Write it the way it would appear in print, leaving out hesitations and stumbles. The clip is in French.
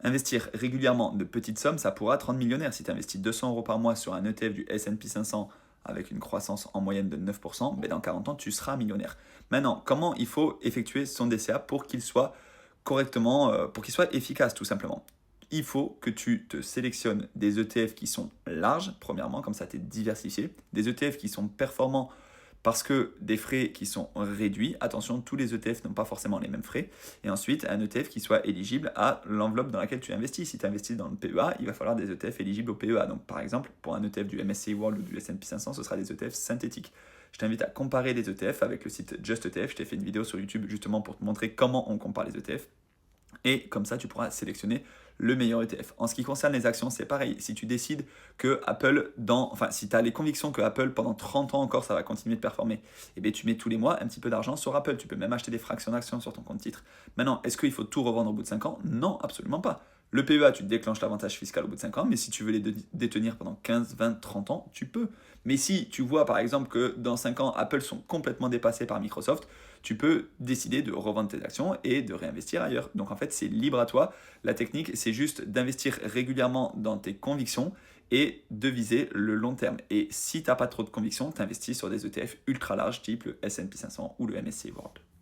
Investir régulièrement de petites sommes, ça pourra te rendre millionnaire. Si tu investis 200 euros par mois sur un ETF du S&P 500 avec une croissance en moyenne de 9%, ben dans 40 ans, tu seras millionnaire. Maintenant, comment il faut effectuer son DCA pour qu'il soit correctement, pour qu'il soit efficace tout simplement? Il faut que tu te sélectionnes des ETF qui sont larges, premièrement, comme ça tu es diversifié, des ETF qui sont performants parce que des frais qui sont réduits. Attention, tous les ETF n'ont pas forcément les mêmes frais. Et ensuite, un ETF qui soit éligible à l'enveloppe dans laquelle tu investis. Si tu investis dans le PEA, il va falloir des ETF éligibles au PEA. Donc, par exemple, pour un ETF du MSCI World ou du S&P 500, ce sera des ETF synthétiques. Je t'invite à comparer les ETF avec le site JustETF. Je t'ai fait une vidéo sur YouTube justement pour te montrer comment on compare les ETF. Et comme ça, tu pourras sélectionner le meilleur ETF. En ce qui concerne les actions, c'est pareil. Si tu décides que Apple, si tu as les convictions que Apple, pendant 30 ans encore, ça va continuer de performer, eh bien, tu mets tous les mois un petit peu d'argent sur Apple. Tu peux même acheter des fractions d'actions sur ton compte titre. Maintenant, est-ce qu'il faut tout revendre au bout de 5 ans? Non, absolument pas. Le PEA, tu déclenches l'avantage fiscal au bout de 5 ans, mais si tu veux les détenir pendant 15, 20, 30 ans, tu peux. Mais si tu vois par exemple que dans 5 ans, Apple sont complètement dépassés par Microsoft, tu peux décider de revendre tes actions et de réinvestir ailleurs. Donc en fait, c'est libre à toi. La technique, c'est juste d'investir régulièrement dans tes convictions et de viser le long terme. Et si tu n'as pas trop de convictions, tu investis sur des ETF ultra larges, type le S&P 500 ou le MSCI World.